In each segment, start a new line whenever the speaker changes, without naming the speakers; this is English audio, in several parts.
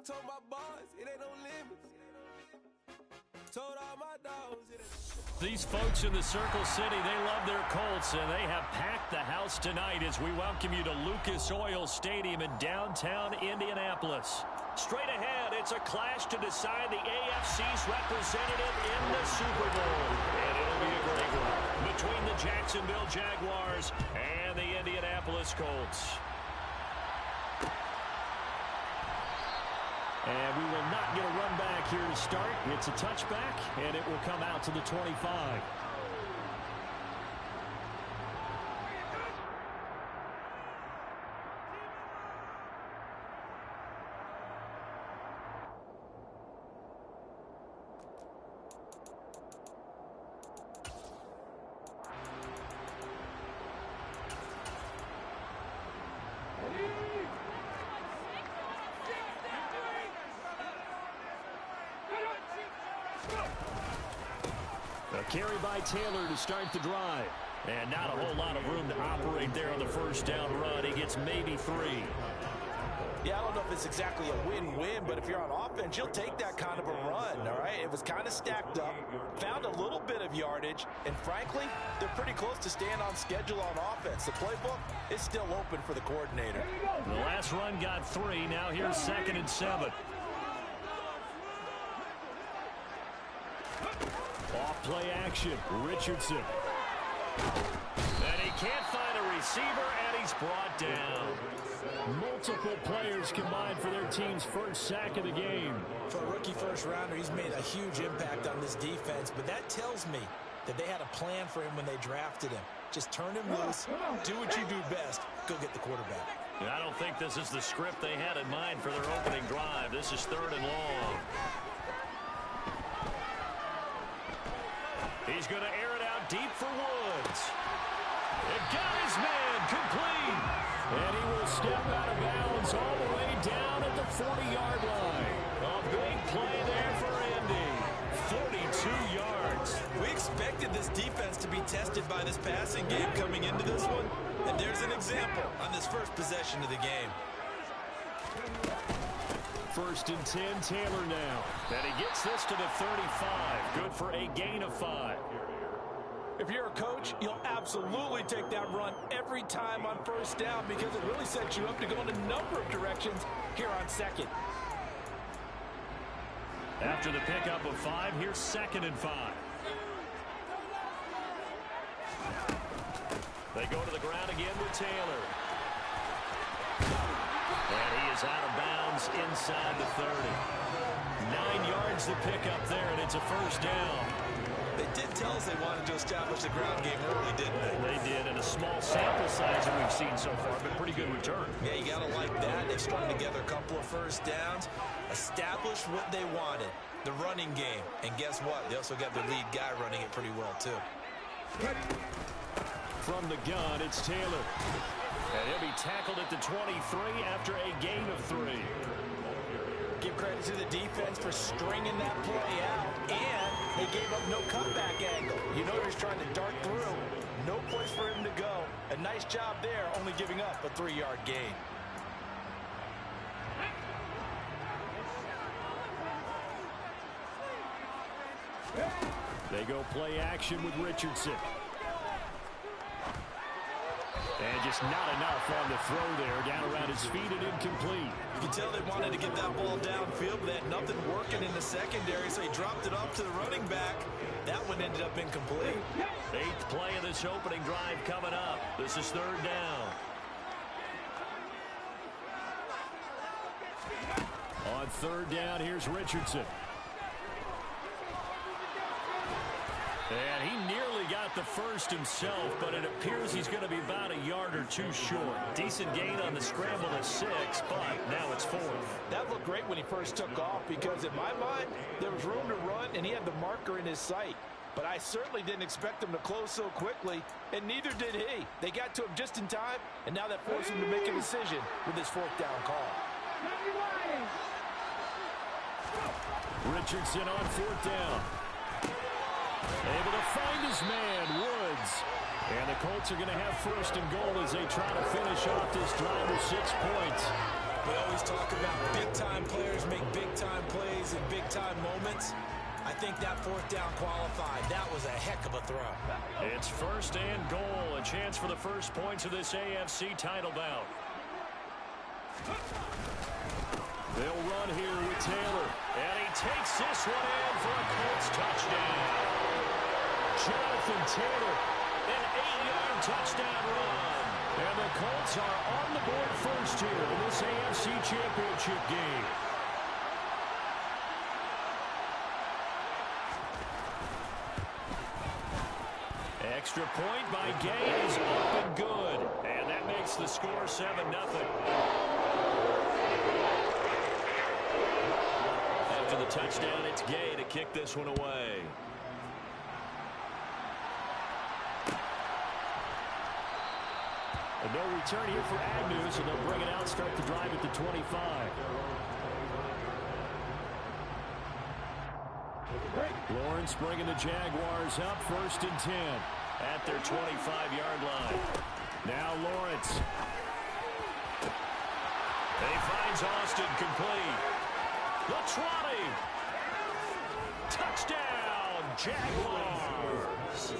told my boys, it ain't no limits. Told all my dogs, it ain't.
These folks in the Circle City, they love their Colts, and they have packed the house tonight as we welcome you to Lucas Oil Stadium in downtown Indianapolis. Straight ahead, it's a clash to decide the AFC's representative in the Super Bowl. And it'll be a great one between the Jacksonville Jaguars and the Indianapolis Colts. And we will not get a run back here to start. It's a touchback, and it will come out to the 25. A carry by Taylor to start the drive. And not a whole lot of room to operate there on the first down run. He gets maybe 3.
Yeah, I don't know if it's exactly a win-win, but if you're on offense, you'll take that kind of a run, all right? It was kind of stacked up, found a little bit of yardage, and frankly, they're pretty close to staying on schedule on offense. The playbook is still open for the coordinator.
The last run got 3. Now here's 2nd and 7. Off play action, Richardson. And he can't find a receiver, and he's brought down. Multiple players combined for their team's first sack of the game.
For a rookie first-rounder, he's made a huge impact on this defense, but that tells me that they had a plan for him when they drafted him. Just turn him loose, do what you do best, go get the quarterback.
I don't think this is the script they had in mind for their opening drive. This is 3rd and long. He's going to air it out deep for Woods. It got his man complete. And he will step out of bounds all the way down at the 40-yard line. A big play there for Indy. 42 yards.
We expected this defense to be tested by this passing game coming into this one. And there's an example on this first possession of the game.
1st and 10, Taylor now. And he gets this to the 35. Good for a gain of 5.
If you're a coach, you'll absolutely take that run every time on first down because it really sets you up to go in a number of directions here on 2nd.
After the pickup of 5, here's 2nd and 5. They go to the ground again with Taylor. And he is out of bounds inside the 30. 9 yards to pick up there, and it's a first down.
They did tell us they wanted to establish the ground game early, didn't they?
They did, and a small sample size that we've seen so far, but pretty good return.
Yeah, you got to like that. They've strung together a couple of first downs, established what they wanted, the running game. And guess what? They also got their lead guy running it pretty well, too.
From the gun, it's Taylor. And he'll be tackled at the 23 after a gain of 3.
Give credit to the defense for stringing that play out, and they gave up no comeback angle. You know he's trying to dart through. No place for him to go. A nice job there, only giving up a 3-yard gain.
They go play action with Richardson. And just not enough on the throw there. Down around his feet and incomplete.
You can tell they wanted to get that ball downfield, but they had nothing working in the secondary, so he dropped it off to the running back. That one ended up incomplete.
8th play of this opening drive coming up. This is 3rd down. On 3rd down, here's Richardson. And he nearly got the first himself, but it appears he's going to be about a yard or 2 short. Decent gain on the scramble at 6, but now it's 4th.
That looked great when he first took off because, in my mind, there was room to run, and he had the marker in his sight. But I certainly didn't expect him to close so quickly, and neither did he. They got to him just in time, and now that forced him to make a decision with his 4th down call.
Richardson on 4th down. Able to find his man, Woods. And the Colts are going to have 1st and goal as they try to finish off this drive with 6 points.
We always talk about big-time players make plays in big-time moments. I think that fourth down qualified. That was a heck of a throw.
It's first and goal. A chance for the first points of this AFC title bout. They'll run here with Taylor. And he takes this one in for a Colts touchdown. Jonathan Taylor, an 8-yard touchdown run. And the Colts are on the board first here in this AFC Championship game. Extra point by Gay is up and good. And that makes the score 7-0. After the touchdown, it's Gay to kick this one away. And no return here for Agnew, so they'll bring it out, start the drive at the 25. Lawrence bringing the Jaguars up, 1st and 10 at their 25-yard line. Now Lawrence. And he finds Austin complete. Latrani. Touchdown, Jaguars.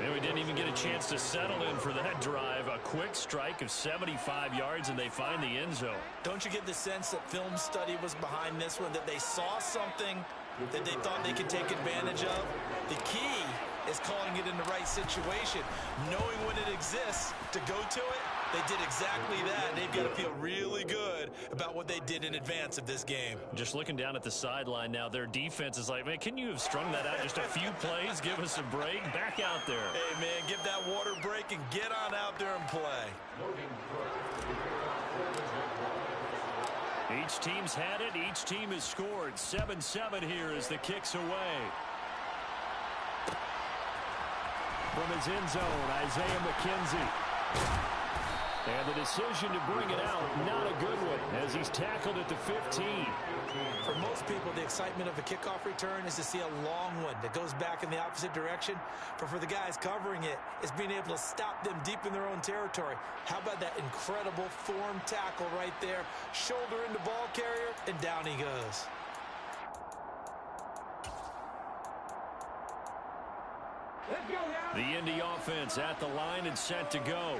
And we didn't even get a chance to settle in for that drive. A quick strike of 75 yards, and they find the end zone.
Don't you get the sense that film study was behind this one, that they saw something that they thought they could take advantage of? The key is calling it in the right situation, knowing when it exists to go to it. They did exactly that. They've got to feel really good about what they did in advance of this game.
Just looking down at the sideline now, their defense is like, man, can you have strung that out just a few plays? Give us a break. Back out there.
Hey, man, give that water break and get on out there and play.
Each team's had it. Each team has scored. 7-7 here as the kick's away. From his end zone, Isaiah McKenzie. And the decision to bring it out, not a good one, as he's tackled at the 15.
For most people, the excitement of a kickoff return is to see a long one that goes back in the opposite direction. But for the guys covering it, it's being able to stop them deep in their own territory. How about that incredible form tackle right there? Shoulder into ball carrier, and down he goes.
The Indy offense at the line and set to go.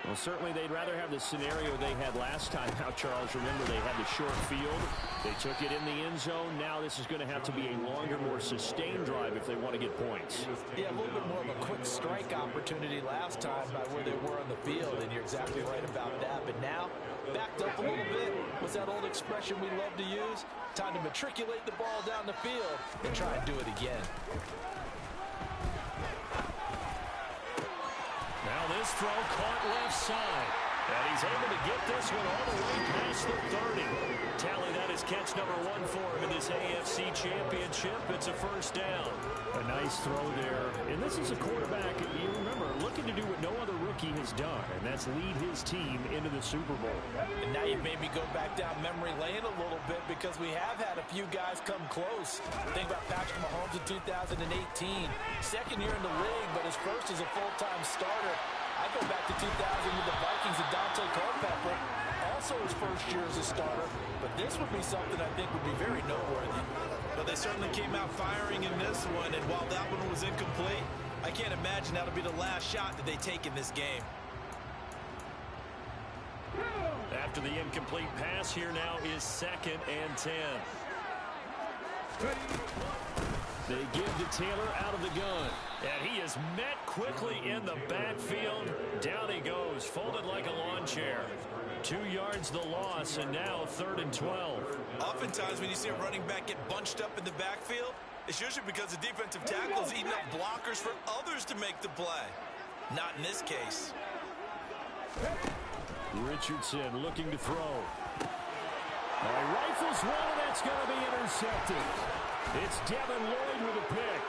Well, certainly they'd rather have the scenario they had last time out, Charles. Remember, they had the short field. They took it in the end zone. Now this is going to have to be a longer, more sustained drive if they want to get points.
Yeah, a little bit more of a quick strike opportunity last time by where they were on the field, and you're exactly right about that. But now, backed up a little bit. What's that old expression we love to use? Time to matriculate the ball down the field and try and do it again.
Now this throw caught left side. And he's able to get this one all the way past the 30. Tally that is catch number 1 for him in this AFC Championship. It's a first down. A nice throw there. And this is a quarterback, you remember, looking to do what no other rookie has done, and that's lead his team into the Super Bowl.
And now you've made me go back down memory lane a little bit because we have had a few guys come close. Think about Patrick Mahomes in 2018. Second year in the league, but his first as a full-time starter. I go back to 2000 with the Vikings and Dante Culpepper. Also his first year as a starter. But this would be something I think would be very noteworthy. But they certainly came out firing in this one. And while that one was incomplete, I can't imagine that'll be the last shot that they take in this game.
After the incomplete pass, here now is 2nd and 10. They give to Taylor out of the gun. And he is met quickly in the backfield. Down he goes, folded like a lawn chair. 2 yards the loss, and now 3rd and 12.
Oftentimes when you see a running back get bunched up in the backfield, it's usually because the defensive tackle is eating up blockers for others to make the play. Not in this case.
Richardson looking to throw. He rifles one, and that's going to be intercepted. It's Devin Lloyd with a pick.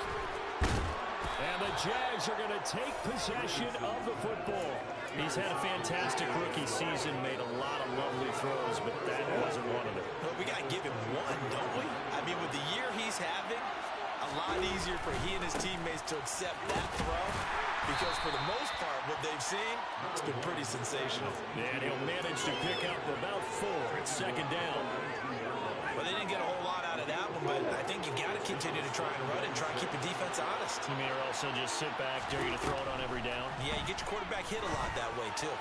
And the Jags are going to take possession of the football. He's had a fantastic rookie season, made a lot of lovely throws, but that wasn't one of them.
Well, we got to give him one, don't we? I mean, with the year he's having, a lot easier for he and his teammates to accept that throw. Because for the most part, what they've seen, it's been pretty sensational.
And he'll manage to pick up about 4. It's 2nd down.
continue to try and run it and try and keep the defense honest.
You may also just sit back, dare you to throw it on every down.
Yeah, you get your quarterback hit a lot that way, too.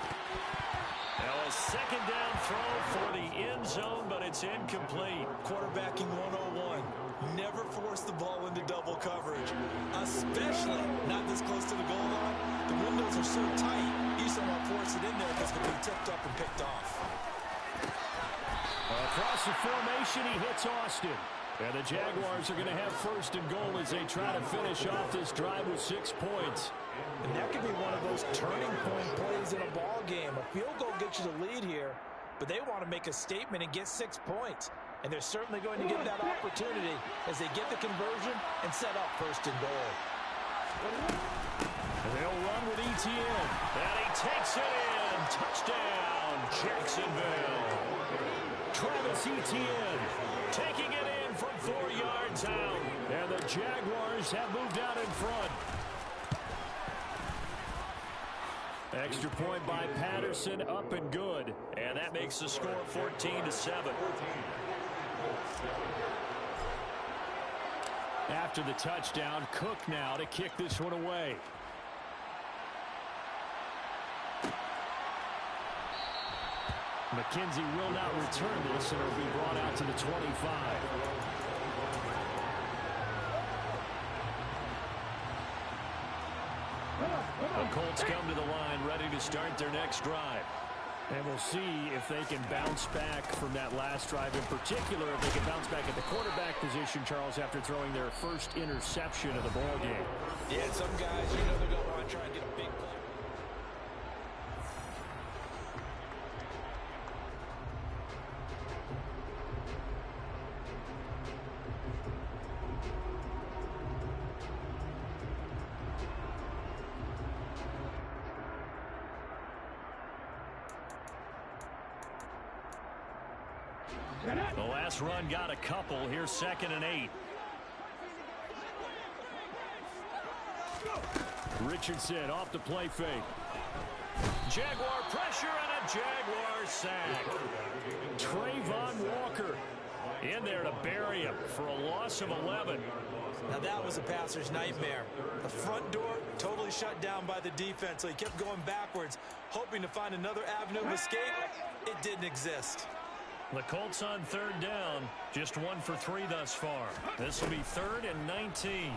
Now a second down throw for the end zone, but it's incomplete.
Quarterbacking 101. Never force the ball into double coverage, especially not this close to the goal line. The windows are so tight, you just don't want to force it in there because it can be tipped up and picked off.
Across the formation, he hits Austin. And the Jaguars are going to have first and goal as they try to finish off this drive with 6 points.
And that could be one of those turning point plays in a ball game. A field goal gets you the lead here, but they want to make a statement and get 6 points. And they're certainly going to get that opportunity as they get the conversion and set up first and goal.
And they'll run with Etienne. And he takes it in. Touchdown, Jacksonville. Travis Etienne taking it in from 4 yards out. And the Jaguars have moved out in front. Extra point by Patterson, up and good. And that makes the score 14-7. After the touchdown, Cook now to kick this one away. McKenzie will not return this, and it'll be brought out to the 25. The Colts come to the line, ready to start their next drive. And we'll see if they can bounce back from that last drive. In particular, if they can bounce back at the quarterback position, Charles, after throwing their first interception of the ball game.
Yeah, some guys, you know they're going to want to try and get a big play.
The last run got a couple. Here's 2nd and 8. Richardson off the play fake. Jaguar pressure and a Jaguar sack. Trayvon Walker in there to bury him for a loss of 11.
Now that was a passer's nightmare. The front door totally shut down by the defense, so he kept going backwards, hoping to find another avenue of escape. It didn't exist.
The Colts on 3rd down, just 1 for 3 thus far. This will be 3rd and 19.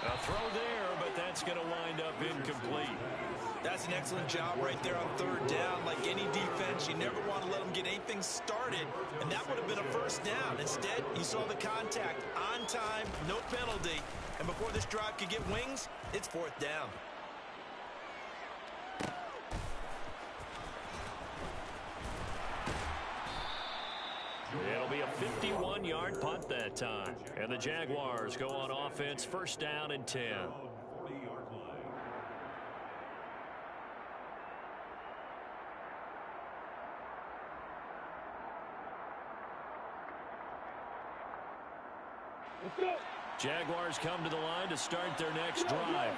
A throw there, but that's going to wind up incomplete.
That's an excellent job right there on 3rd down. Like any defense, you never want to let them get anything started, and that would have been a first down. Instead, you saw the contact on time, no penalty, and before this drive could get wings, it's 4th down.
It'll be a 51-yard punt that time. And the Jaguars go on offense, 1st down and 10. Jaguars come to the line to start their next drive.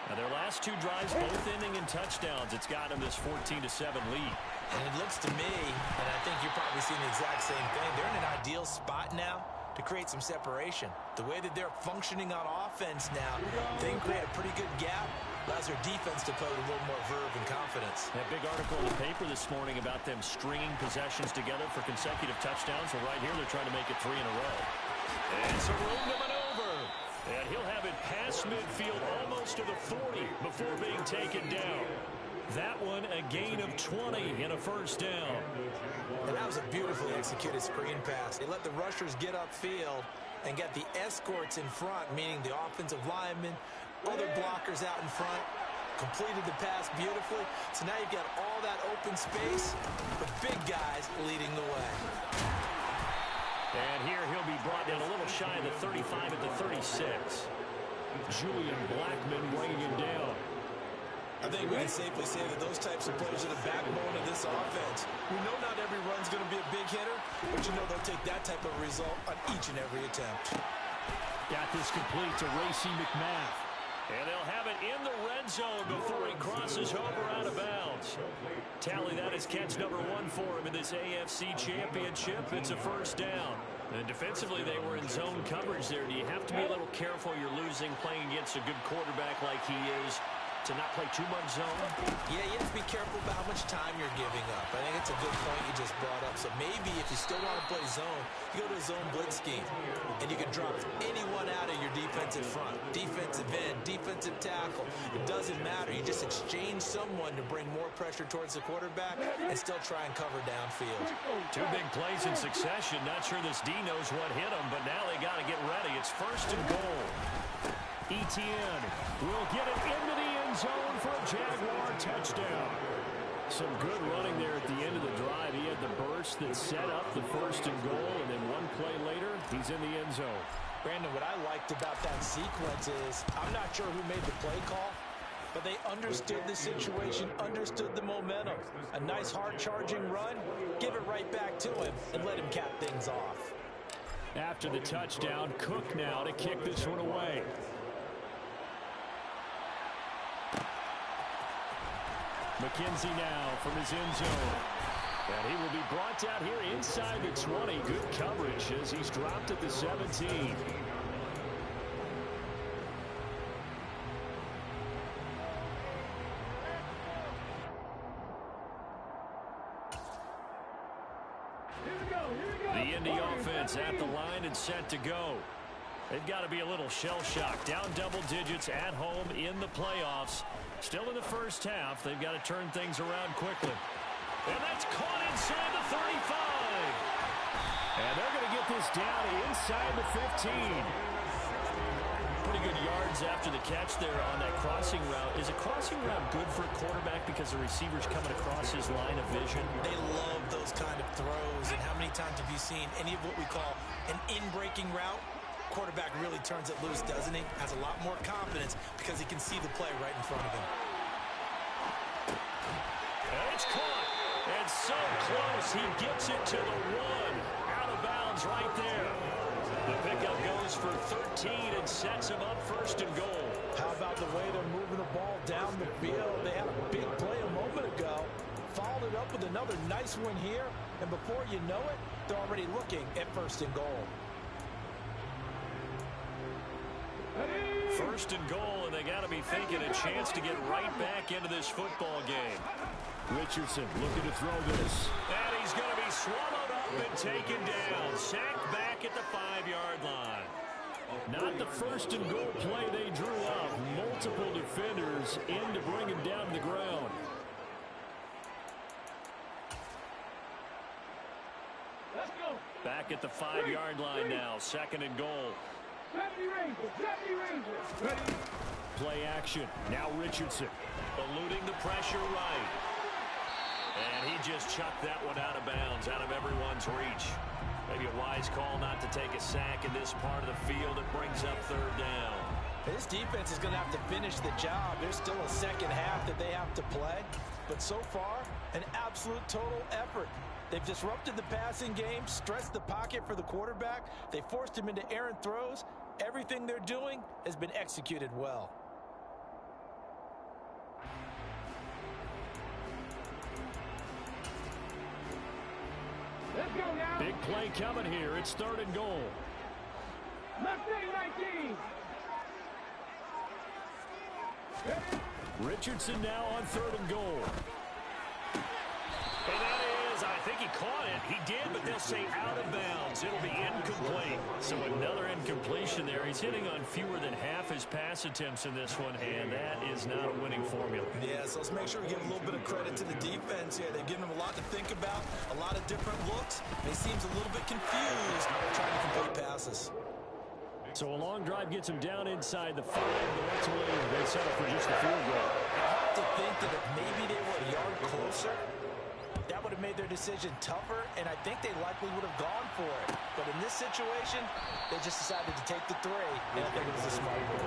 Now their last 2 drives, both ending in touchdowns. It's got them this 14-7 lead.
And it looks to me, and I think you're probably seeing the exact same thing, they're in an ideal spot now to create some separation. The way that they're functioning on offense now, they can create a pretty good gap. Allows their defense to play with a little more verve and confidence.
That big article in the paper this morning about them stringing possessions together for consecutive touchdowns. Well, right here, they're trying to make it 3 in a row. And it's a room to maneuver. And he'll have it past midfield almost to the 40 before being taken down. That one, a gain of 20 and a 1st down.
And that was a beautifully executed screen pass. They let the rushers get upfield and got the escorts in front, meaning the offensive linemen, other blockers out in front, completed the pass beautifully. So now you've got all that open space, the big guys leading the way.
And here he'll be brought down a little shy of the 35 at the 36. Julian Blackman weighing him down.
I think we can safely say that those types of plays are the backbone of this offense. We know not every run's going to be a big hitter, but you know they'll take that type of result on each and every attempt.
Got this complete to Racey McMath. And they'll have it in the red zone before he crosses over out of bounds. Tally that is catch number 1 for him in this AFC Championship. It's a first down. And defensively, they were in zone coverage there. Do you have to be a little careful? You're losing playing against a good quarterback like he is to not play too much zone?
Yeah, you have to be careful about how much time you're giving up. I think it's a good point you just brought up. So maybe if you still want to play zone, you go to a zone blitz scheme, and you can drop anyone out of your defensive front. Defensive end, defensive tackle. It doesn't matter. You just exchange someone to bring more pressure towards the quarterback and still try and cover downfield.
2 big plays in succession. Not sure this D knows what hit him, but now they got to get ready. It's first and goal. Etienne will get it into the end zone for a Jaguar touchdown. Some good running there at the end of the drive. He had the burst that set up the first and goal, and then 1 play later, he's in the end zone.
Brandon, what I liked about that sequence is I'm not sure who made the play call, but they understood the situation, understood the momentum. A nice hard-charging run, give it right back to him, and let him cap things off.
After the touchdown, Cook now to kick this one away. McKenzie now from his end zone. And he will be brought down here inside the 20. Good coverage as he's dropped at the 17. The Indy offense at the line and set to go. They've got to be a little shell-shocked. Down double digits at home in the playoffs. Still in the first half. They've got to turn things around quickly. And that's caught inside the 35. And they're going to get this down inside the 15. Pretty good yards after the catch there on that crossing route. Is a crossing route good for a quarterback because the receiver's coming across his line of vision?
They love those kind of throws. And how many times have you seen any of what we call an in-breaking route? Quarterback really turns it loose, doesn't he? Has a lot more confidence because he can see the play right in front of him.
And it's caught. And so close. He gets it to the 1. Out of bounds right there. The pickup goes for 13 and sets him up first and goal.
How about the way they're moving the ball down the field? They had a big play a moment ago. Followed it up with another nice one here. And before you know it, they're already looking at first and goal.
First and goal, and they got to be thinking a chance to get right back into this football game. Richardson looking to throw this. And he's going to be swallowed up and taken down. Sacked back at the 5-yard line. Not the first and goal play they drew up. Multiple defenders in to bring him down to the ground.
Let's go.
Back at the 5-yard line now. Second and goal. Play action. Now Richardson. Eluding the pressure right. And he just chucked that one out of bounds, out of everyone's reach. Maybe a wise call not to take a sack in this part of the field. It brings up third down.
This defense is going to have to finish the job. There's still a second half that they have to play. But so far, an absolute total effort. They've disrupted the passing game, stressed the pocket for the quarterback. They forced him into errant throws. Everything they're doing has been executed well.
Let's go now.
Big play coming here. It's third and goal.
Left side 19.
Richardson now on third and goal. And that is, I think he caught it. He did, but they'll say out of bounds. It'll be incomplete. So another incompletion there. He's hitting on fewer than half his pass attempts in this one, and that is not a winning formula.
Yeah, so let's make sure we give a little bit of credit to the defense here. They've given him a lot to think about, a lot of different looks. He seems a little bit confused trying to complete passes.
So a long drive gets him down inside the 5, but ultimately they settle for just a field goal.
I have to think that if maybe they were a yard closer, that would have made their decision tougher, and I think they likely would have gone for it. But in this situation, they just decided to take the 3, and I think it was a smart move.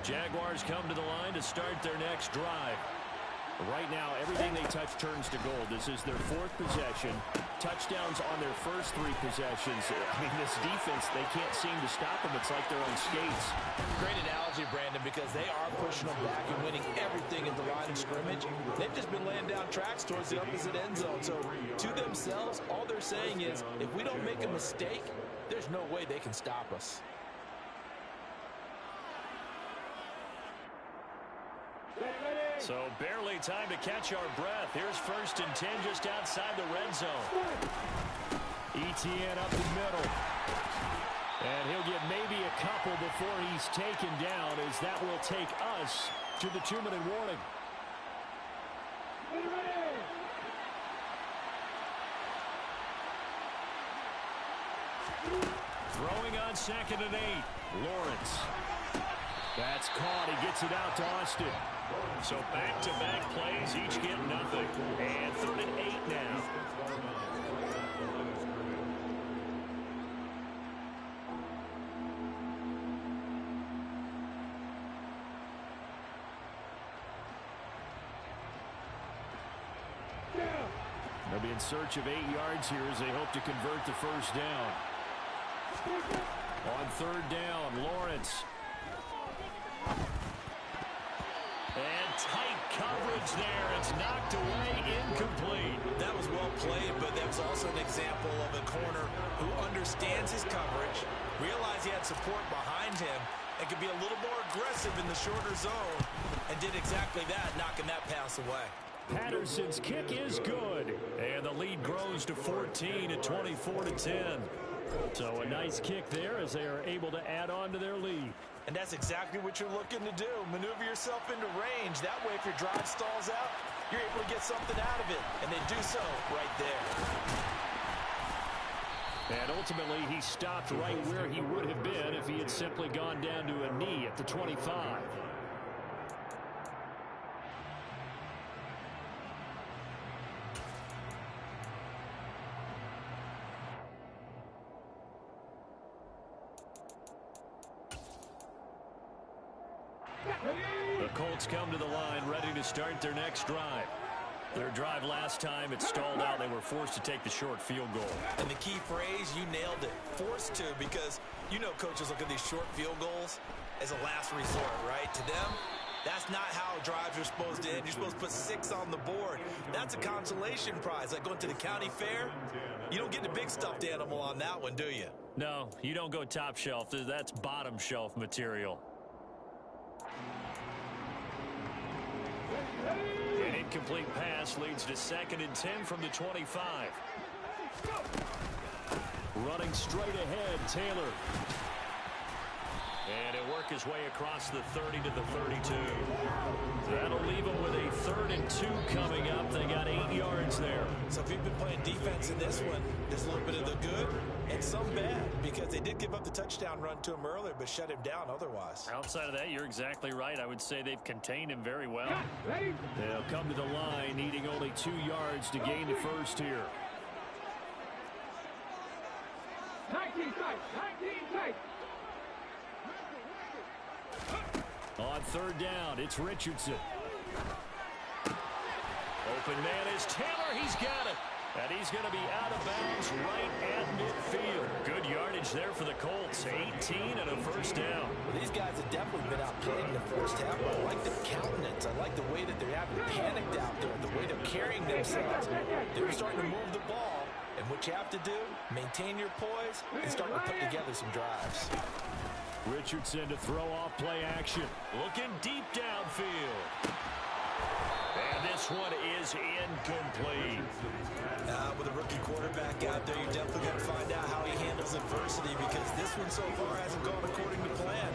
Jaguars come to the line to start their next drive. Right now, everything they touch turns to gold. This is their fourth possession. Touchdowns on their first three possessions. I mean, this defense, they can't seem to stop them. It's like they're on skates.
Great analogy, Brandon, because they are pushing them back and winning everything at the line of scrimmage. They've just been laying down tracks towards the opposite end zone. So to themselves, all they're saying is, if we don't make a mistake, there's no way they can stop us.
So barely time to catch our breath. Here's 1st and 10 just outside the red zone. Etienne up the middle. And he'll get maybe a couple before he's taken down, as that will take us to the 2-minute warning. Throwing on 2nd and 8. Lawrence. That's caught. He gets it out to Austin. So back-to-back plays, each get nothing. And 3rd and 8 now. They'll be in search of 8 yards here as they hope to convert the first down. On 3rd down, Lawrence. And tight coverage there. It's knocked away, incomplete.
That was well played, but that was also an example of a corner who understands his coverage, realized he had support behind him, and could be a little more aggressive in the shorter zone, and did exactly that, knocking that pass away.
Patterson's kick is good. And the lead grows to 14 at 24-10. So a nice kick there as they are able to add on to their lead.
And that's exactly what you're looking to do. Maneuver yourself into range. That way, if your drive stalls out, you're able to get something out of it. And they do so right there.
And ultimately, he stopped right where he would have been if he had simply gone down to a knee at the 25. The Colts come to the line ready to start their next drive. Their drive last time, it stalled out. They were forced to take the short field goal.
And the key phrase, you nailed it. Forced to, because you know coaches look at these short field goals as a last resort, right? To them, that's not how drives are supposed to end. You're supposed to put 6 on the board. That's a consolation prize. Like going to the county fair, you don't get the big stuffed animal on that one, do you?
No, you don't go top shelf. That's bottom shelf material. An incomplete pass leads to 2nd and 10 from the 25. Running straight ahead, Taylor. And he'll work his way across the 30 to the 32. That'll leave him with a 3rd and 2 coming up. They got 8 yards there.
So if you've been playing defense in this one, there's a little bit of the good and some bad, because they did give up the touchdown run to him earlier, but shut him down otherwise.
Outside of that, you're exactly right. I would say they've contained him very well. They'll come to the line, needing only 2 yards to gain the first here.
19 tight, 19 tight.
On 3rd down, it's Richardson. Open man is Taylor. He's got it. And he's going to be out of bounds right at midfield. Good yardage there for the Colts. 18 and a first down.
Well, these guys have definitely been outplayed in the first half, but I like the countenance. I like the way that they're having panicked out there, the way they're carrying themselves. They're starting to move the ball. And what you have to do, maintain your poise and start to put together some drives.
Richardson to throw off play action. Looking deep downfield. And this one is incomplete.
With a rookie quarterback out there, you're definitely going to find out how he handles adversity, because this one so far hasn't gone according to plan.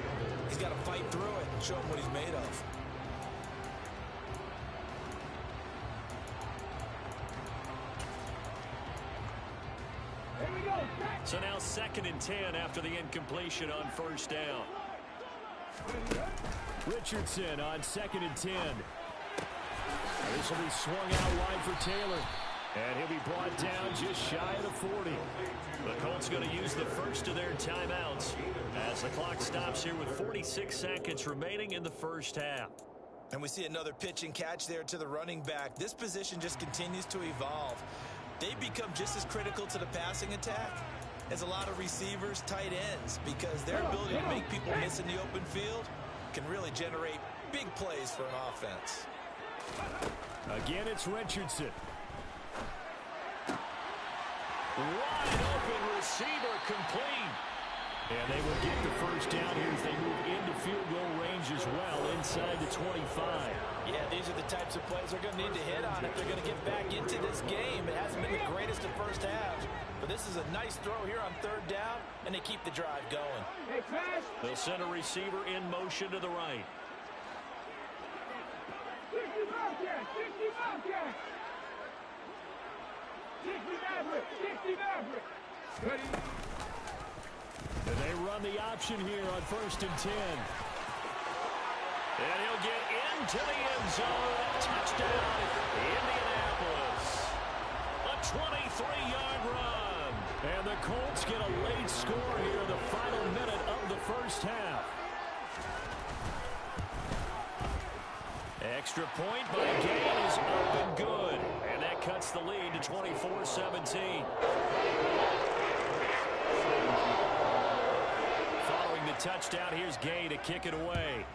He's got to fight through it and show him what he's made of.
So now 2nd and 10 after the incompletion on 1st down. Richardson on 2nd and 10. This will be swung out wide for Taylor. And he'll be brought down just shy of the 40. The Colts going to use the first of their timeouts as the clock stops here with 46 seconds remaining in the first half.
And we see another pitch and catch there to the running back. This position just continues to evolve. They become just as critical to the passing attack as a lot of receivers, tight ends, because their ability to make people miss in the open field can really generate big plays for an offense.
Again, it's Richardson. Wide open receiver, complete. And they will get the first down here as they move into field goal range as well, inside the 25.
Yeah, these are the types of plays they're going to need to hit on if they're going to get back into this game. It hasn't been the greatest of first halves, but this is a nice throw here on third down, and they keep the drive going.
They'll send a receiver in motion to the right.
60 Bobcat! 60 Bobcat! 60 Maverick! 60 Maverick! Ready?
And they run the option here on 1st and 10. And he'll get into the end zone. Touchdown, Indianapolis. A 23-yard run. And the Colts get a late score here in the final minute of the first half. Extra point by Gain is up and good. And that cuts the lead to 24-17. Following the touchdown, here's Gay to kick it away.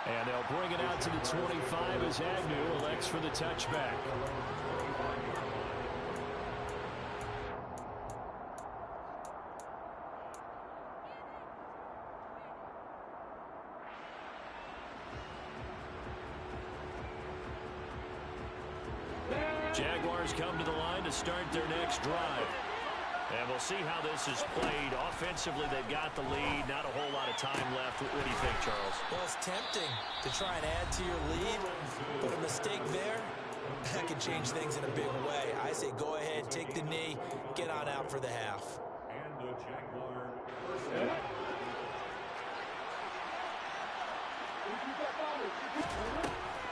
And they'll bring it out to the 25 as Agnew elects for the touchback. Jaguars come to the line to start their next drive. And we'll see how this is played. Offensively, they've got the lead. Not a whole lot of time left. What do you think, Charles?
Well, it's tempting to try and add to your lead, but a mistake there, that can change things in a big way. I say go ahead, take the knee, get on out for the half.
And the Jaguar.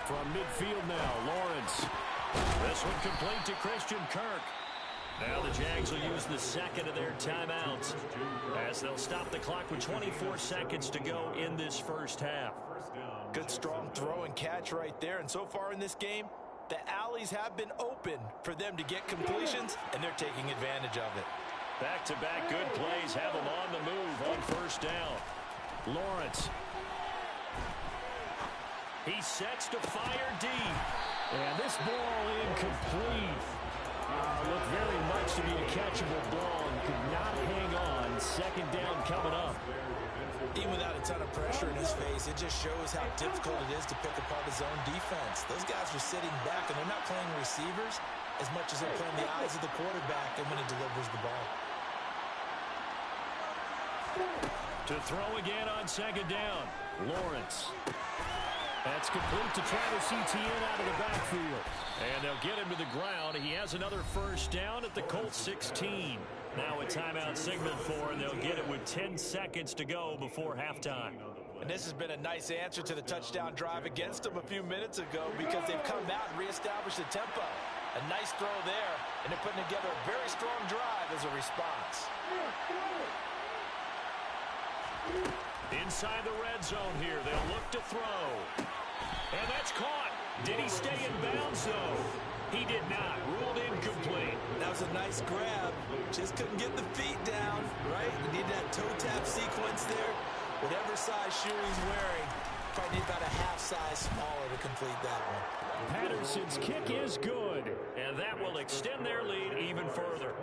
From midfield now, Lawrence. This one complete to Christian Kirk. Now the Jags will use the second of their timeouts as they'll stop the clock with 24 seconds to go in this first half.
Good strong throw and catch right there. And so far in this game, the alleys have been open for them to get completions, and they're taking advantage of it.
Back-to-back good plays have them on the move on first down. Lawrence. He sets to fire deep. And this ball incomplete. Looked very much to be a catchable ball and could not hang on. Second down coming up.
Even without a ton of pressure in his face, it just shows how difficult it is to pick apart his own defense. Those guys are sitting back, and they're not playing receivers as much as they're playing the eyes of the quarterback and when he delivers the ball.
To throw again on second down. Lawrence. That's complete to Travis Etienne out of the backfield. And they'll get him to the ground. He has another first down at the Colts 16. Now a timeout signaled for, and they'll get it with 10 seconds to go before halftime.
And this has been a nice answer to the touchdown drive against them a few minutes ago because they've come out and reestablished the tempo. A nice throw there, and they're putting together a very strong drive as a response.
Inside the red zone here, they'll look to throw. And that's caught. Did he stay in bounds, though? He did not. Ruled incomplete.
That was a nice grab. Just couldn't get the feet down, right? You need that toe tap sequence there. Whatever size shoe he's wearing, probably need about a half size smaller to complete that one.
Patterson's kick is good, and that will extend their lead even further.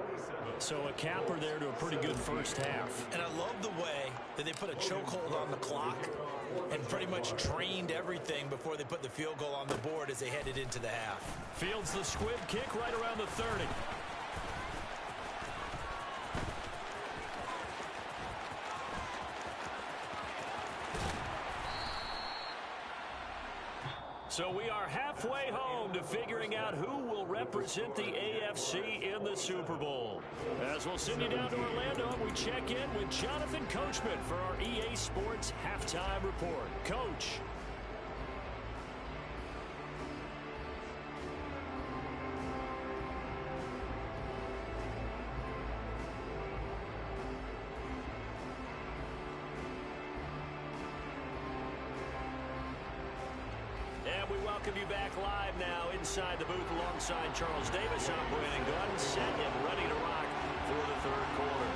So a capper there to a pretty good first half.
And I love the way that they put a chokehold on the clock and pretty much trained everything before they put the field goal on the board as they headed into the half.
Fields the squib kick right around the 30. So we are halfway home to figuring out who will represent the AFC in the Super Bowl. As we'll send you down to Orlando, we check in with Jonathan Coachman for our EA Sports Halftime Report. Coach. welcome you back live now inside the booth alongside Charles Davis. I'm Brandon Gunn, set and ready to rock for the third quarter.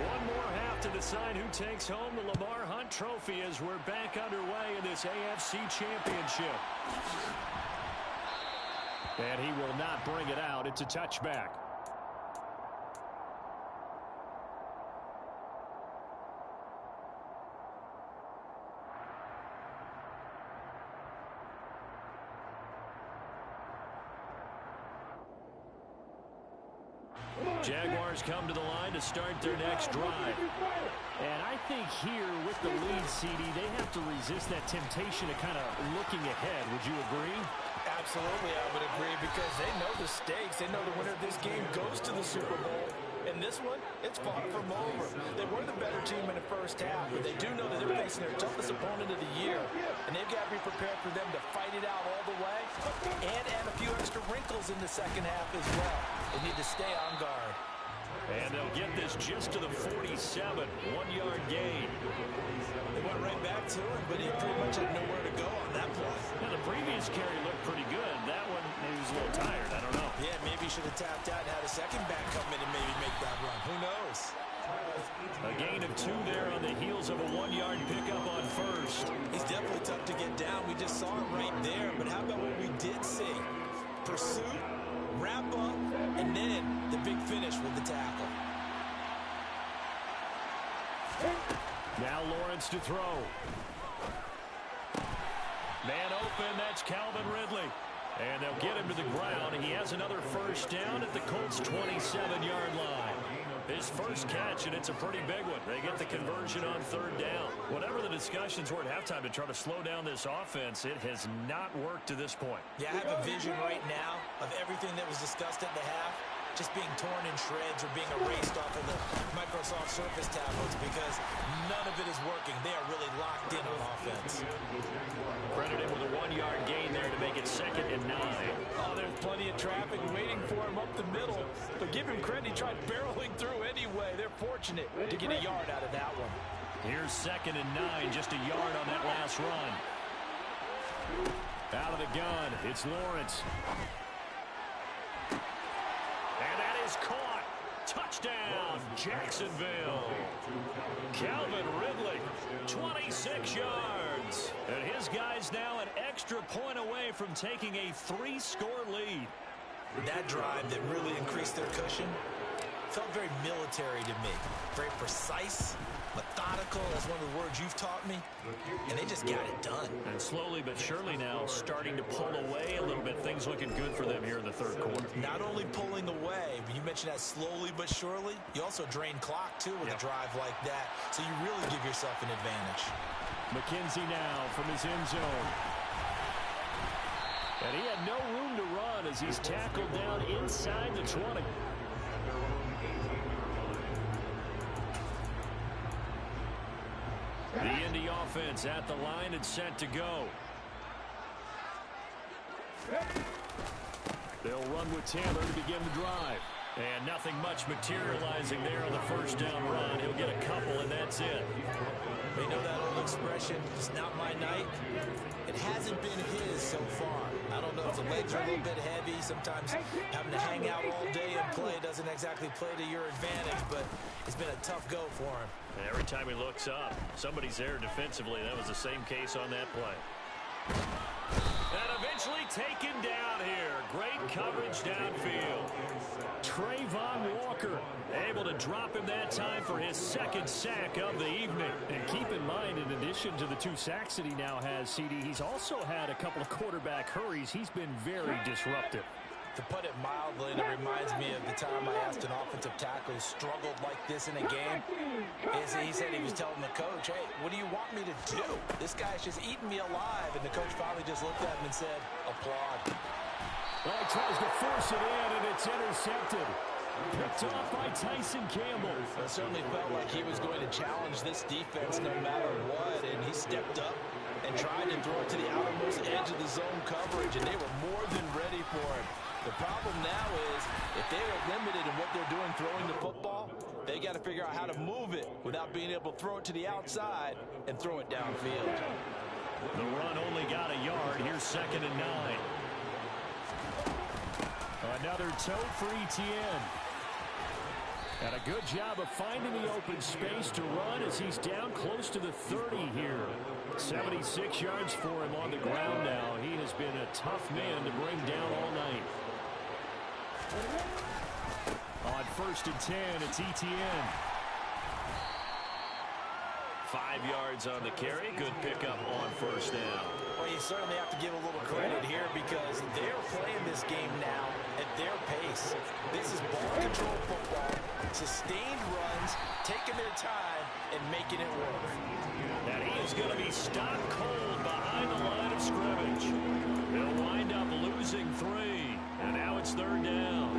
One more half to decide who takes home the Lamar Hunt Trophy as we're back underway in this AFC Championship. And he will not bring it out. It's a touchback. Jaguars come to the line to start their next drive.
And I think here with the lead, CD, they have to resist that temptation of kind of looking ahead. Would you agree?
Absolutely, I would agree, because they know the stakes. They know the winner of this game goes to the Super Bowl. And this one, it's far from over. They were the better team in the first half, but they do know that they're facing their toughest opponent of the year. And they've got to be prepared for them to fight it out all the way and add a few extra wrinkles in the second half as well. They need to stay on guard.
And they'll get this just to the 47, one-yard gain.
They went right back to him, but he pretty much had nowhere to go on that play.
Now, the previous carry looked pretty good. That one, maybe he was a little tired. I don't know.
Yeah, maybe he should have tapped out and had a second back come in and maybe make that run. Who knows?
A gain of 2 there on the heels of a one-yard pickup on first.
He's definitely tough to get down. We just saw it right there. But how about what we did see? Pursuit, wrap up, and then the big finish with the tackle.
Now Lawrence to throw. Man open, that's Calvin Ridley. And they'll get him to the ground. He has another first down at the Colts' 27-yard line. His first catch, and it's a pretty big one. They get the conversion on third down. Whatever the discussions were at halftime to try to slow down this offense, it has not worked to this point.
Yeah, I have a vision right now of everything that was discussed at the half just being torn in shreds or being erased off of the Microsoft Surface tablets, because none of it is working. They are really locked in on offense.
Credited with a one-yard gain there to make it 2nd and 9.
Oh, there's plenty of traffic waiting for him up the middle. But give him credit, he tried barreling through anyway. They're fortunate to get a yard out of that one.
Here's 2nd and 9, just a yard on that last run. Out of the gun, it's Lawrence. And that is caught. Touchdown, Jacksonville. Calvin Ridley, 26 yards. And his guys now an extra point away from taking a 3-score lead.
That drive that really increased their cushion felt very military to me. Very precise, methodical. That's one of the words you've taught me. And they just got it done.
And slowly but surely now starting to pull away a little bit. Things looking good for them here in the third quarter.
Not only pulling away, but you mentioned that slowly but surely. You also drain clock, too, with a drive like that. So you really give yourself an advantage.
McKenzie now from his end zone. And he had no room to run as he's tackled down inside the 20. The Indy offense at the line and set to go. They'll run with Taylor to begin the drive. And nothing much materializing there on the first down run. He'll get a couple, and that's it.
They know that old expression, it's not my night. It hasn't been his so far. I don't know if the legs are a little bit heavy. Sometimes having to hang out all day and play doesn't exactly play to your advantage, but it's been a tough go for him.
And every time he looks up, somebody's there defensively. That was the same case on that play. And eventually taken down here. Great coverage downfield. Trayvon Walker able to drop him that time for his 2nd sack of the evening.
And keep in mind, in addition to the 2 sacks that he now has, CD, he's also had a couple of quarterback hurries. He's been very disruptive.
To put it mildly, and it reminds me of the time I asked an offensive tackle who struggled like this in a game. He said he was telling the coach, hey, what do you want me to do? This guy's just eating me alive. And the coach finally just looked at him and said, applaud.
Well, he tries to force it in, and it's intercepted. Picked off by Tyson Campbell.
It certainly felt like he was going to challenge this defense no matter what, and he stepped up and tried to throw it to the outermost edge of the zone coverage, and they were more than ready for him. The problem now is, if they are limited in what they're doing throwing the football, they got to figure out how to move it without being able to throw it to the outside and throw it downfield.
The run only got a yard. Here's 2nd and 9. Another toe for Etienne. And a good job of finding the open space to run as he's down close to the 30 here. 76 yards for him on the ground now. He has been a tough man to bring down all night. On 1st and 10, it's Etienne. 5 yards on the carry. Good pickup on 1st down.
Well, you certainly have to give a little credit here because they're playing this game now at their pace. This is ball control football, sustained runs, taking their time, and making it work.
And he is going to be stopped cold behind the line of scrimmage. They'll wind up losing 3, and now it's 3rd down.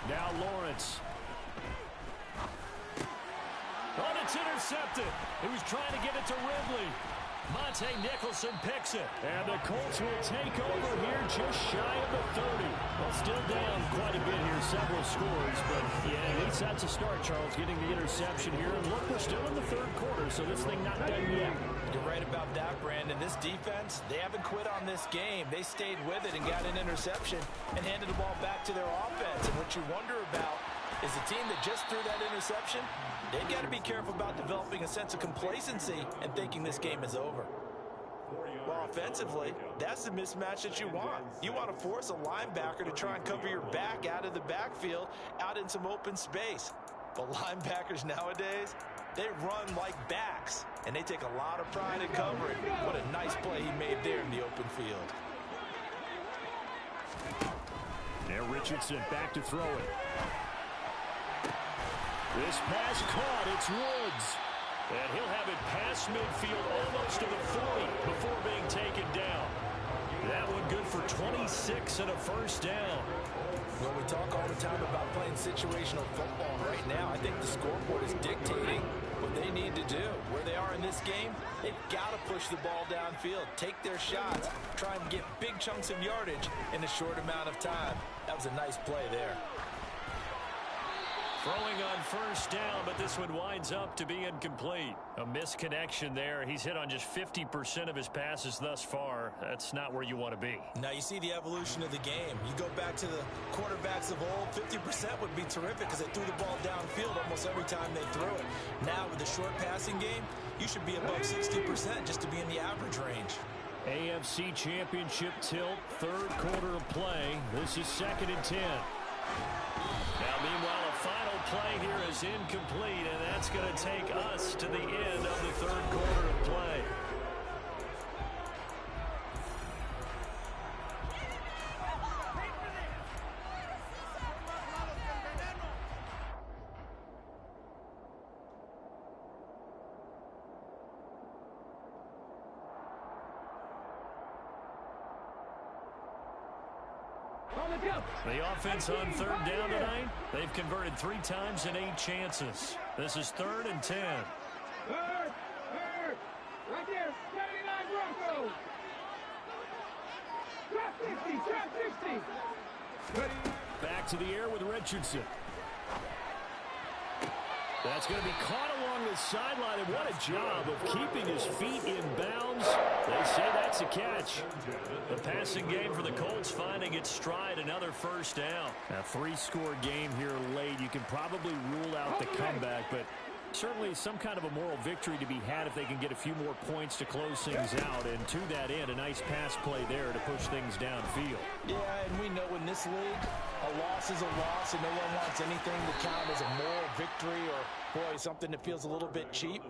Now Lawrence. Oh, it's intercepted. He was trying to get it to Ridley. Monte Nicholson picks it. And the Colts will take over here just shy of the 30. Well, still down quite a bit here, several scores. But, yeah, at least that's a start, Charles, getting the interception here. And look, we're still in the 3rd quarter, so this thing not done yet.
You're right about that, Brandon. This defense, they haven't quit on this game. They stayed with it and got an interception and handed the ball back to their offense. And what you wonder about is the team that just threw that interception, they've got to be careful about developing a sense of complacency and thinking this game is over. Well, offensively, that's the mismatch that you want. You want to force a linebacker to try and cover your back out of the backfield, out in some open space. But linebackers nowadays, they run like backs, and they take a lot of pride in covering. What a nice play he made there in the open field.
Now Richardson back to throw it. This pass caught. It's Woods. And he'll have it past midfield almost to the 40 before being taken down. That one good for 26 and a 1st down.
Well, we talk all the time about playing situational football. Right now, I think the scoreboard is dictating what they need to do. Where they are in this game, they've got to push the ball downfield, take their shots, try and get big chunks of yardage in a short amount of time. That was a nice play there.
Throwing on 1st down, but this one winds up to be incomplete. A misconnection there. He's hit on just 50% of his passes thus far. That's not where you want to be.
Now you see the evolution of the game. You go back to the quarterbacks of old, 50% would be terrific because they threw the ball downfield almost every time they threw it. Now with the short passing game, you should be above 60% just to be in the average range.
AFC Championship tilt, 3rd quarter of play. This is 2nd and 10. Now, meanwhile, a final play here is incomplete, and that's going to take us to the end of the 3rd quarter of play. The offense on 3rd down tonight, they've converted 3 times in 8 chances. This is 3rd and 10.
Third, right there, 79 Broncos. Trap 60. Ready.
Back to the air with Richardson. That's going to be caught along the sideline, and what a job of keeping his feet in bounds. They say that's a catch. The passing game for the Colts finding its stride, another 1st down. A 3-score game here late. You can probably rule out the comeback, but certainly some kind of a moral victory to be had if they can get a few more points to close things out. And to that end, a nice pass play there to push things downfield.
Yeah, and we know in this league, a loss is a loss, and no one wants anything to count as a moral victory or, boy, something that feels a little bit cheap.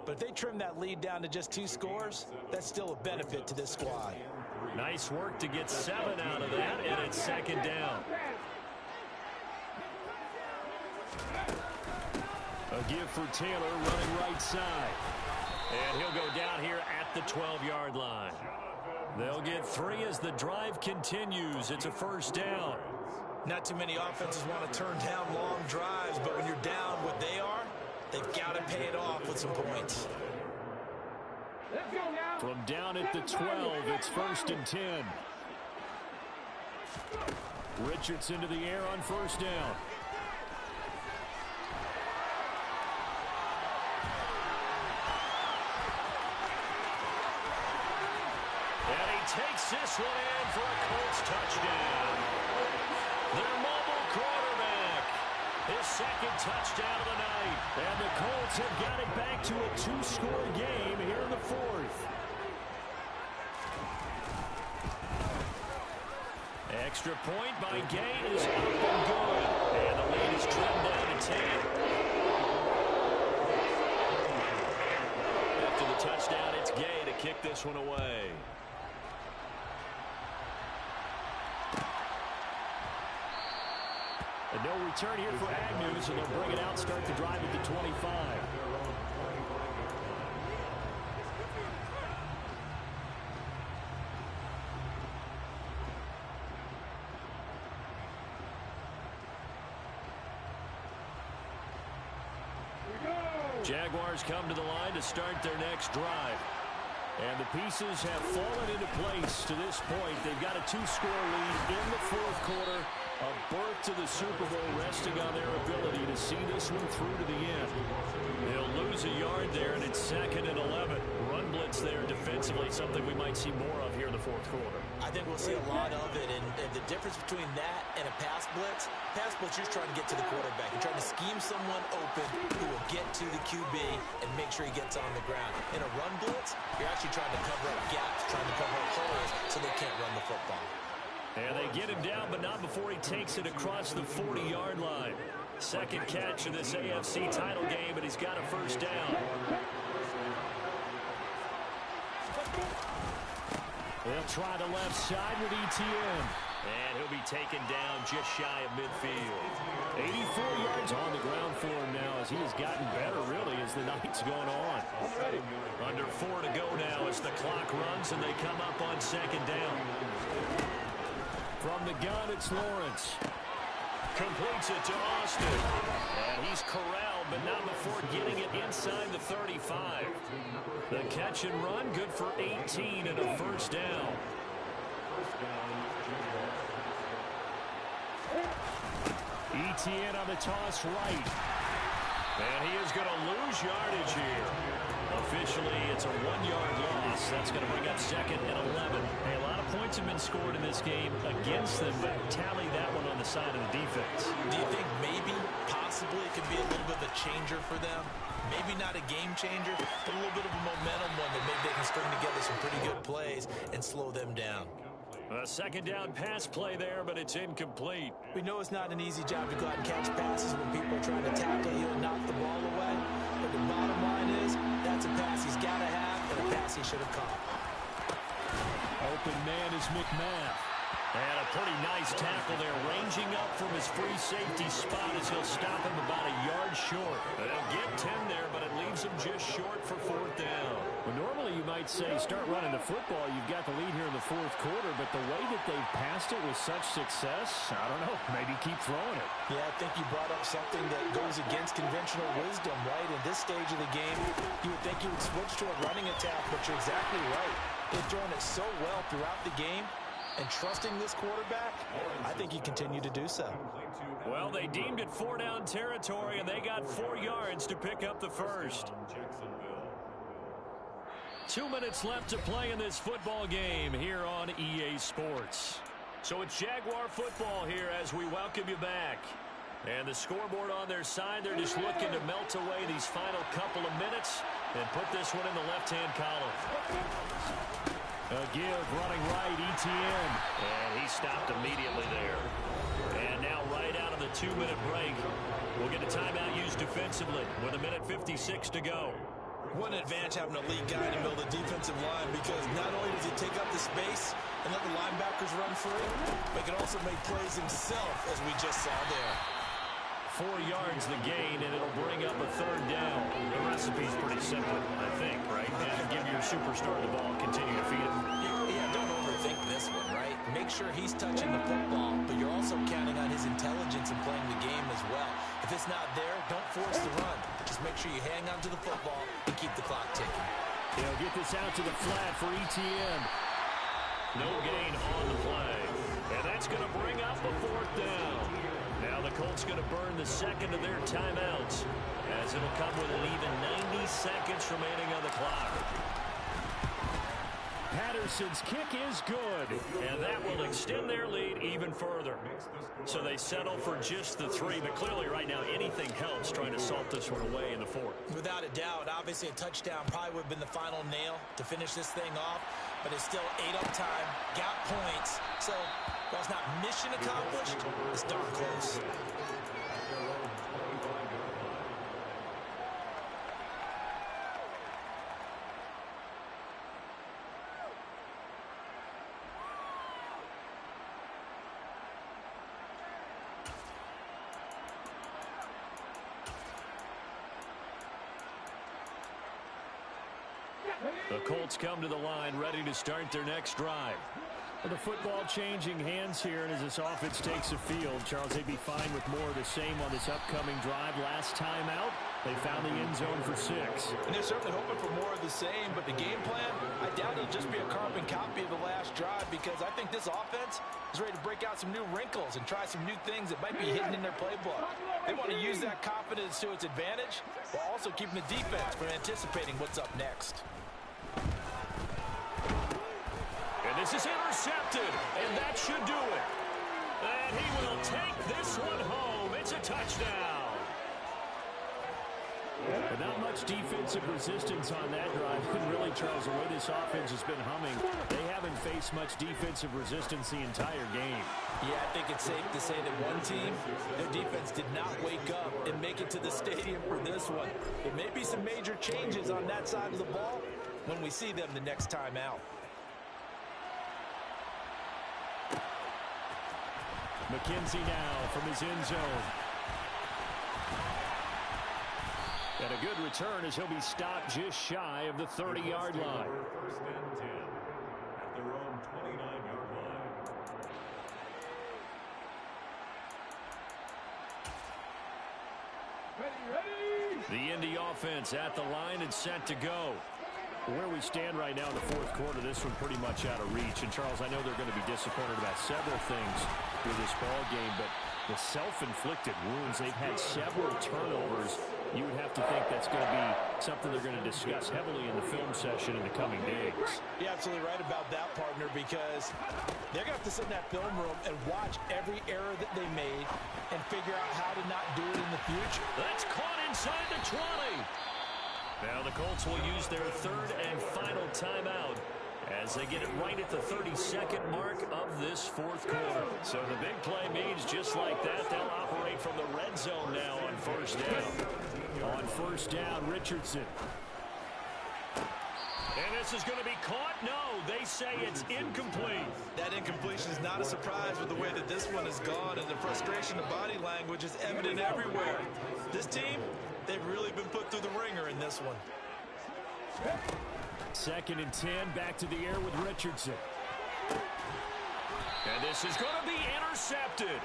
But if they trim that lead down to just 2 scores, that's still a benefit to this squad.
Nice work to get 7 out of that, and it's 2nd down. A give for Taylor running right side. And he'll go down here at the 12-yard line. They'll get 3 as the drive continues. It's a 1st down.
Not too many offenses want to turn down long drives, but when you're down what they are, they've got to pay it off with some points.
Let's go now.
From down at the 12, it's 1st and 10.
Richardson to the air on first down.
And he takes this one in for a Colts touchdown. Their mobile quarterback. His second touchdown of the night.
And the Colts have got it back to a two-score game here in the fourth.
Extra point by Gay is up and good. And the lead is trimmed down to 10. After the touchdown, it's Gay to kick this one away.
And no return here for Agnew, so they'll bring it out, start the drive at the 25. Jaguars come to the line to start their next drive. And the pieces have fallen into place to this point. They've got a two-score lead in the fourth quarter. A berth to the Super Bowl resting on their ability to see this one through to the end. They'll lose a yard there, and it's 2nd and 11. Run blitz there defensively, something we might see more of here in the fourth quarter.
I think we'll see a lot of it, and the difference between that and a pass blitz, you're trying to get to the quarterback. You're trying to scheme someone open who will get to the QB and make sure he gets on the ground. In a run blitz, you're actually trying to cover up gaps, trying to cover up holes so they can't run the football.
And they get him down, but not before he takes it across the 40-yard line. Second catch of this AFC title game, and he's got a first down.
They'll try the left side with ETN.
And he'll be taken down just shy of midfield.
84 yards on the ground for him now as he has gotten better, really, as the night's gone on.
Under 4 to go now as the clock runs, and they come up on second down.
From the gun, it's Lawrence.
Completes it to Austin. And he's corralled, but not before getting it inside the 35. The catch and run, good for 18 and a first down.
ETN on the toss right.
And he is going to lose yardage here. Officially, it's a 1-yard loss. That's going to bring up 2nd and 11.
Hey, a lot of points have been scored in this game against them, but tally that one on the side of the defense.
Do you think maybe, possibly, it could be a little bit of a changer for them? Maybe not a game changer, but a little bit of a momentum one that maybe they can string together some pretty good plays and slow them down.
A second down pass play there, but it's incomplete.
We know it's not an easy job to go out and catch passes when people are trying to tackle you and knock the ball away. But the bottom line is, that's a pass he's got to have and a pass he should have caught.
Open man is McMath.
And a pretty nice tackle there, ranging up from his free safety spot as he'll stop him about a yard short. They'll get 10 there, but it leaves him just short for fourth down.
Well, normally you might say start running the football. You've got the lead here in the fourth quarter, but the way that they've passed it with such success, I don't know, maybe keep throwing it.
Yeah, I think you brought up something that goes against conventional wisdom, right? In this stage of the game, you would think you would switch to a running attack, but you're exactly right. They've thrown it so well throughout the game. And trusting this quarterback, I think you continue to do so.
Well, they deemed it 4-down territory, and they got 4 yards to pick up the first. 2 minutes left to play in this football game here on EA Sports. So it's Jaguar football here as we welcome you back. And the scoreboard on their side, they're just looking to melt away these final couple of minutes and put this one in the left-hand column.
A give, running right, ETN.
And he stopped immediately there. And now right out of the 2-minute break, we'll get a timeout used defensively with 1:56 to go.
What an advantage having a lead guy to build a defensive line, because not only does he take up the space and let the linebackers run free, but he can also make plays himself, as we just saw there.
4 yards the gain, and it'll bring up a third down. The recipe's pretty simple, I think, right? And give your superstar the ball, continue to feed him.
Yeah, don't overthink this one, right? Make sure he's touching the football, but you're also counting on his intelligence in playing the game as well. If it's not there, don't force the run. Just make sure you hang on to the football and keep the clock ticking.
They'll get this out to the flat for ETN.
No gain on the play. And that's going to bring up a fourth down. Now the Colts going to burn the second of their timeouts, as it'll come with an even 90 seconds remaining on the clock.
Patterson's kick is good,
and that will extend their lead even further. So they settle for just the 3, but clearly right now anything helps trying to salt this one away in the 4th.
Without a doubt, obviously a touchdown probably would have been the final nail to finish this thing off, but it's still 8 up time, got points. So while it's not mission accomplished, it's darn close.
The Colts come to the line ready to start their next drive.
The football changing hands here, and as this offense takes the field, Charles, they'd be fine with more of the same on this upcoming drive. Last time out, they found the end zone for 6.
And they're certainly hoping for more of the same, but the game plan, I doubt it'll just be a carbon copy of the last drive, because I think this offense is ready to break out some new wrinkles and try some new things that might be hidden in their playbook. They want to use that confidence to its advantage, while also keeping the defense from anticipating what's up next.
And this is intercepted, and that should do it. And he will take this one home. It's a touchdown.
But not much defensive resistance on that drive. And really, Charles, the way this offense has been humming, they haven't faced much defensive resistance the entire game.
Yeah, I think it's safe to say that one team, their defense did not wake up and make it to the stadium for this one. There may be some major changes on that side of the ball when we see them the next time out.
McKenzie now from his end zone. And a good return as he'll be stopped just shy of the 30-yard line.
First and 10 at their own 29-yard line.
Ready.
The Indy offense at the line and set to go.
Where we stand right now in the 4th quarter, this one pretty much out of reach. And, Charles, I know they're going to be disappointed about several things with this ball game, but the self-inflicted wounds, they've had several turnovers. You would have to think that's going to be something they're going to discuss heavily in the film session in the coming days.
You're absolutely right about that, partner, because they're going to have to sit in that film room and watch every error that they made and figure out how to not do it in the future.
That's caught inside the 20. Now the Colts will use their 3rd and final timeout as they get it right at the 32nd mark of this 4th quarter. So the big play means just like that, they'll operate from the red zone now on 1st down.
On 1st down, Richardson.
And this is going to be caught? No, they say it's incomplete.
That incompletion is not a surprise with the way that this one has gone, and the frustration of body language is evident everywhere. This team, they've really been put through the ringer in this one.
2nd and 10, back to the air with Richardson.
And this is going to be intercepted.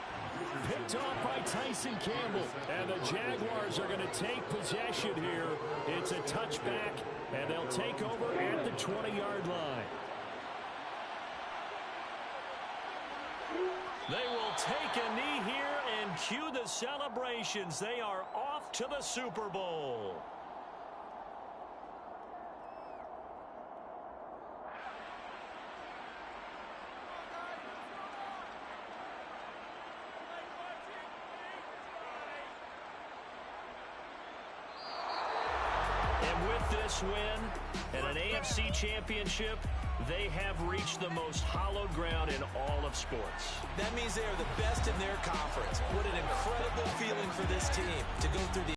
Picked off by Tyson Campbell. And the Jaguars are going to take possession here. It's a touchback, and they'll take over at the 20-yard line.
They will take a knee here and cue the celebrations. They are off to the Super Bowl. And with this win and an AFC championship, they have reached the most hallowed ground in all of sports.
That means they are the best in their conference. What an incredible feeling for this team to go through the